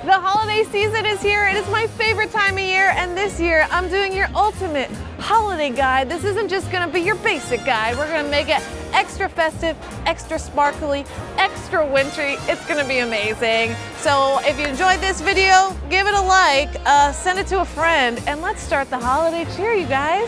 The holiday season is here. It is my favorite time of year, and this year I'm doing your ultimate holiday guide. This isn't just gonna be your basic guide. We're gonna make it extra festive, extra sparkly, extra wintry. It's gonna be amazing. So if you enjoyed this video, give it a like, send it to a friend, and let's start the holiday cheer, you guys.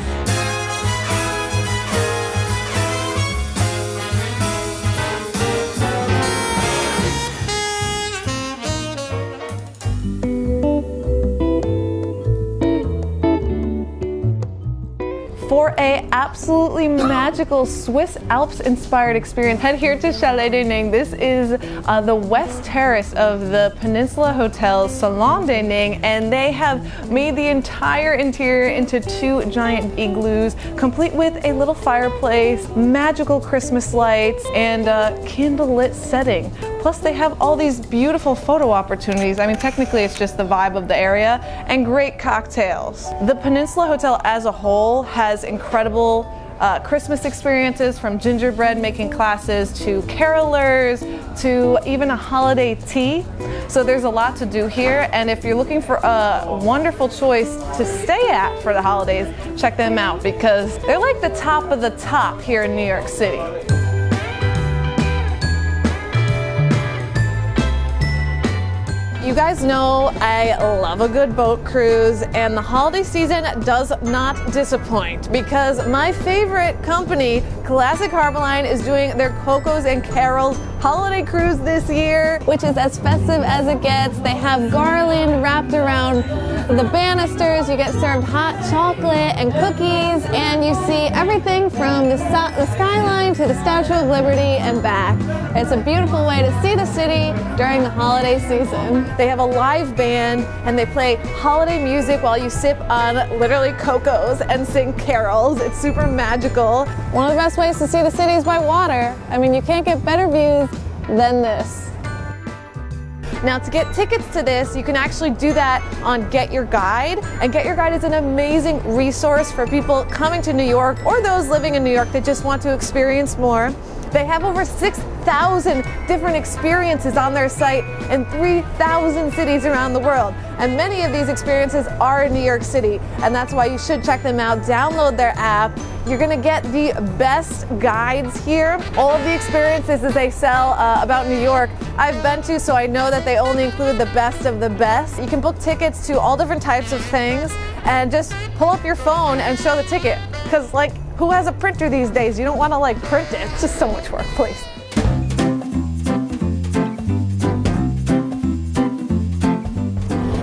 For an absolutely magical Swiss Alps inspired experience, head here to Chalet De Ning. This is the west terrace of the Peninsula Hotel's Salon De Ning, and they have made the entire interior into 2 giant igloos, complete with a little fireplace, magical Christmas lights, and a candlelit setting. Plus they have all these beautiful photo opportunities. I mean, technically it's just the vibe of the area, and great cocktails. The Peninsula Hotel as a whole has incredible Christmas experiences, from gingerbread making classes to carolers to even a holiday tea. So there's a lot to do here, and if you're looking for a wonderful choice to stay at for the holidays, check them out because they're like the top of the top here in New York City. You guys know I love a good boat cruise, and the holiday season does not disappoint because my favorite company, Classic Harborline, is doing their Cocos and Carols holiday cruise this year, which is as festive as it gets. They have garland wrapped around the banisters, you get served hot chocolate and cookies, and you see everything from the skyline to the Statue of Liberty and back. It's a beautiful way to see the city during the holiday season. They have a live band and they play holiday music while you sip on literally Cocos and sing carols. It's super magical. One of the best ways to see the city is by water. I mean, you can't get better views than this. Now, to get tickets to this, you can actually do that on Get Your Guide. And Get Your Guide is an amazing resource for people coming to New York or those living in New York that just want to experience more. They have over 6,000 different experiences on their site in 3,000 cities around the world. And many of these experiences are in New York City, and that's why you should check them out. Download their app. You're gonna get the best guides here. All of the experiences that they sell about New York, I've been to, so I know that they only include the best of the best. You can book tickets to all different types of things and just pull up your phone and show the ticket. Because, like, who has a printer these days? You don't want to like print it. It's just so much work, please.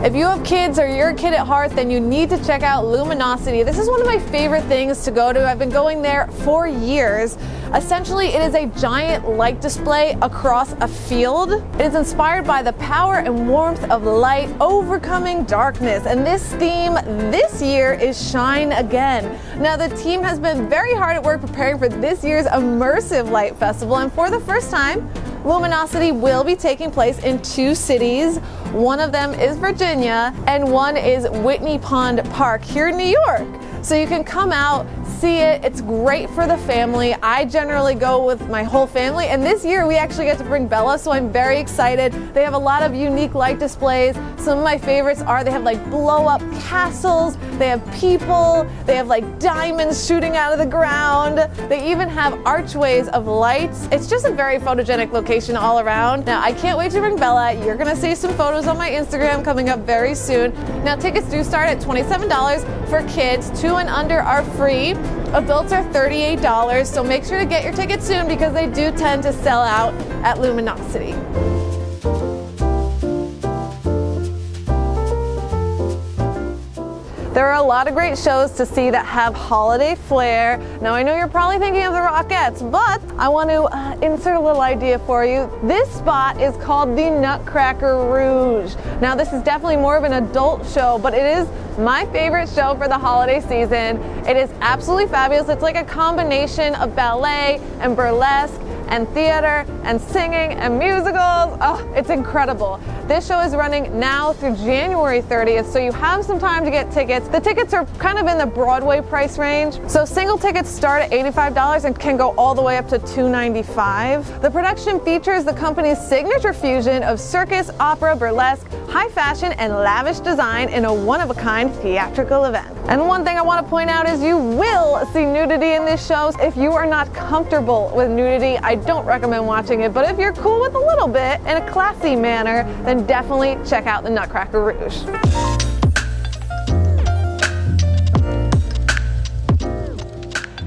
If you have kids or you're a kid at heart, then you need to check out Luminocity. This is one of my favorite things to go to. I've been going there for years. Essentially, it is a giant light display across a field. It is inspired by the power and warmth of light overcoming darkness. And this theme this year is Shine Again. Now, the team has been very hard at work preparing for this year's immersive light festival. And for the first time, Luminosity will be taking place in 2 cities. One of them is Virginia, and one is Whitney Pond Park here in New York. So you can come out, see it. It's great for the family. I generally go with my whole family, and this year we actually get to bring Bella, so I'm very excited. They have a lot of unique light displays. Some of my favorites are they have like blow-up castles, they have people, they have like diamonds shooting out of the ground. They even have archways of lights. It's just a very photogenic location all around. Now, I can't wait to bring Bella. You're gonna see some photos on my Instagram coming up very soon. Now, tickets do start at $27 for kids. 2 and under are free. Adults are $38, so make sure to get your tickets soon because they do tend to sell out at Luminosity. There are a lot of great shows to see that have holiday flair. Now, I know you're probably thinking of the Rockettes, but I want to insert a little idea for you. This spot is called the Nutcracker Rouge. Now, this is definitely more of an adult show, but it is my favorite show for the holiday season. It is absolutely fabulous. It's like a combination of ballet and burlesque and theater and singing and musicals. Oh, it's incredible. This show is running now through January 30th, so you have some time to get tickets. The tickets are kind of in the Broadway price range. So single tickets start at $85 and can go all the way up to $295. The production features the company's signature fusion of circus, opera, burlesque, high fashion and lavish design in a one-of-a-kind theatrical event. And one thing I want to point out is you will see nudity in this show. If you are not comfortable with nudity, I don't recommend watching it, but if you're cool with a little bit in a classy manner, then definitely check out the Nutcracker Rouge.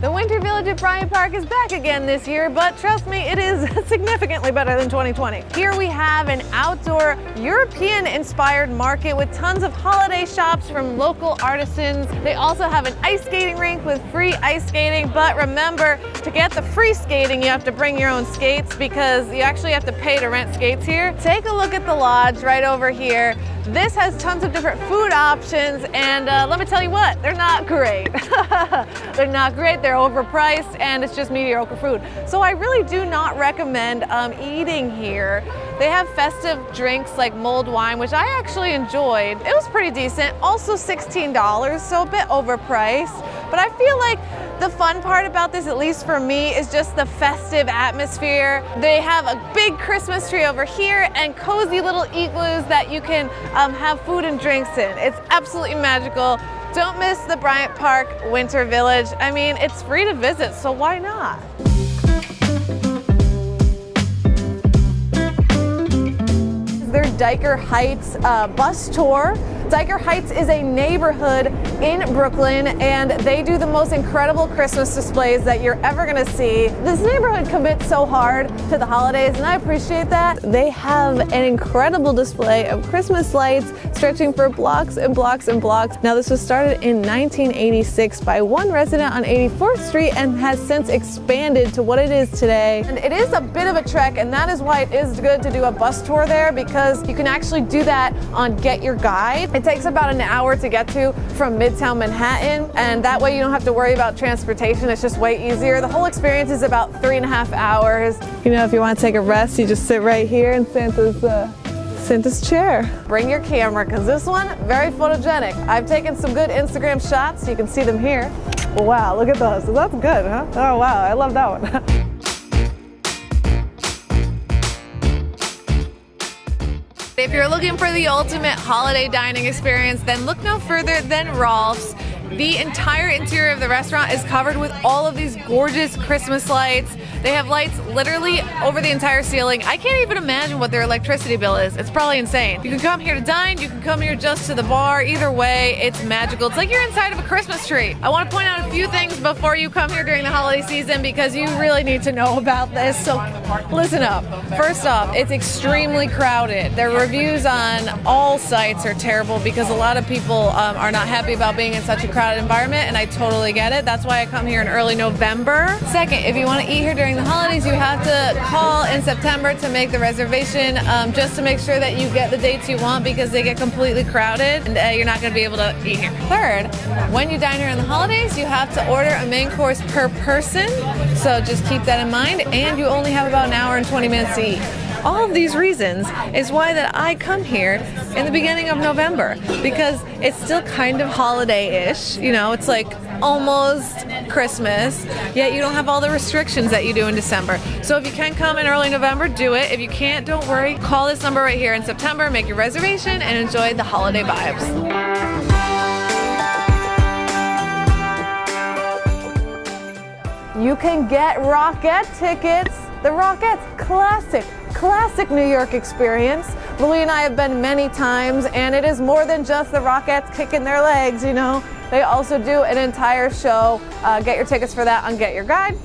The Winter Village at Bryant Park is back again this year, but trust me, it is significantly better than 2020. Here we have an outdoor European-inspired market with tons of holiday shops from local artisans. They also have an ice skating rink with free ice skating, but remember, to get the free skating, you have to bring your own skates because you actually have to pay to rent skates here. Take a look at the lodge right over here. This has tons of different food options, and let me tell you what, they're not great. They're not great, they're overpriced, and it's just mediocre food. So I really do not recommend eating here. They have festive drinks like mulled wine, which I actually enjoyed. It was pretty decent, also $16, so a bit overpriced. But I feel like the fun part about this, at least for me, is just the festive atmosphere. They have a big Christmas tree over here and cozy little igloos that you can have food and drinks in. It's absolutely magical. Don't miss the Bryant Park Winter Village. I mean, it's free to visit, so why not? Their Dyker Heights bus tour. Dyker Heights is a neighborhood in Brooklyn, and they do the most incredible Christmas displays that you're ever gonna see. This neighborhood commits so hard to the holidays, and I appreciate that. They have an incredible display of Christmas lights stretching for blocks and blocks and blocks. Now, this was started in 1986 by one resident on 84th Street and has since expanded to what it is today. And it is a bit of a trek, and that is why it is good to do a bus tour there, because you can actually do that on Get Your Guide. It takes about an hour to get to from Midtown Manhattan, and that way you don't have to worry about transportation. It's just way easier. The whole experience is about 3.5 hours. You know, if you want to take a rest, you just sit right here in Santa's chair. Bring your camera, because this one, very photogenic. I've taken some good Instagram shots. You can see them here. Wow, look at those. So that's good, huh? Oh, wow, I love that one. If you're looking for the ultimate holiday dining experience, then look no further than Rolf's. The entire interior of the restaurant is covered with all of these gorgeous Christmas lights. They have lights literally over the entire ceiling. I can't even imagine what their electricity bill is. It's probably insane. You can come here to dine, you can come here just to the bar. Either way, it's magical. It's like you're inside of a Christmas tree. I want to point out a few things before you come here during the holiday season, because you really need to know about this. So listen up. First off, it's extremely crowded. Their reviews on all sites are terrible because a lot of people are not happy about being in such a crowded environment, and I totally get it. That's why I come here in early November. Second, if you want to eat here during the holidays, you have to call in September to make the reservation, just to make sure that you get the dates you want, because they get completely crowded and you're not going to be able to eat here. Third, when you dine here in the holidays, you have to order a main course per person, so just keep that in mind, and you only have about an hour and 20 minutes to eat. All of these reasons is why that I come here in the beginning of November, because it's still kind of holiday-ish. You know, it's like almost Christmas, yet you don't have all the restrictions that you do in December. So if you can come in early November, do it. If you can't, don't worry. Call this number right here in September, make your reservation, and enjoy the holiday vibes. You can get Rockette tickets. The Rockettes classic New York experience. Louis and I have been many times, and it is more than just the Rockettes kicking their legs, you know. They also do an entire show. Get your tickets for that on Get Your Guide.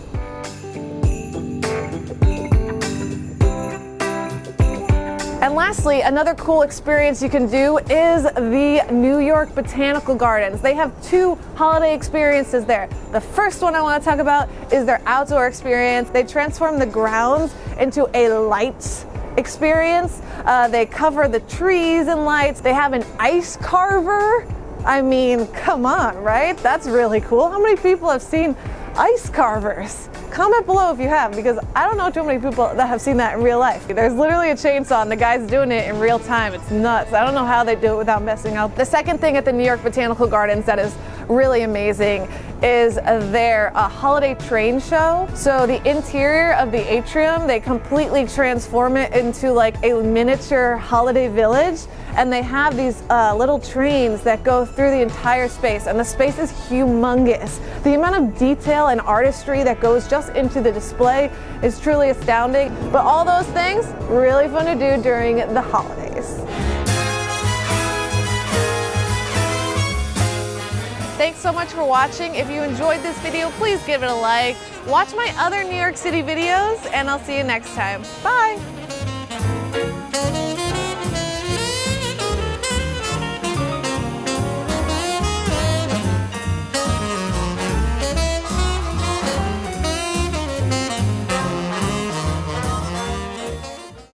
And lastly, another cool experience you can do is the New York Botanical Gardens. They have two holiday experiences there. The first one I want to talk about is their outdoor experience. They transform the grounds into a lights experience. They cover the trees in lights. They have an ice carver. I mean, come on, right? That's really cool. How many people have seen ice carvers? Comment below if you have, because I don't know too many people that have seen that in real life. There's literally a chainsaw and the guy's doing it in real time. It's nuts. I don't know how they do it without messing up. The second thing at the New York Botanical Gardens that is really amazing is their holiday train show. So the interior of the atrium, they completely transform it into like a miniature holiday village, and they have these little trains that go through the entire space, and the space is humongous. The amount of detail and artistry that goes just into the display is truly astounding, but all those things really fun to do during the holidays. Thanks so much for watching. If you enjoyed this video, please give it a like. Watch my other New York City videos, and I'll see you next time. Bye!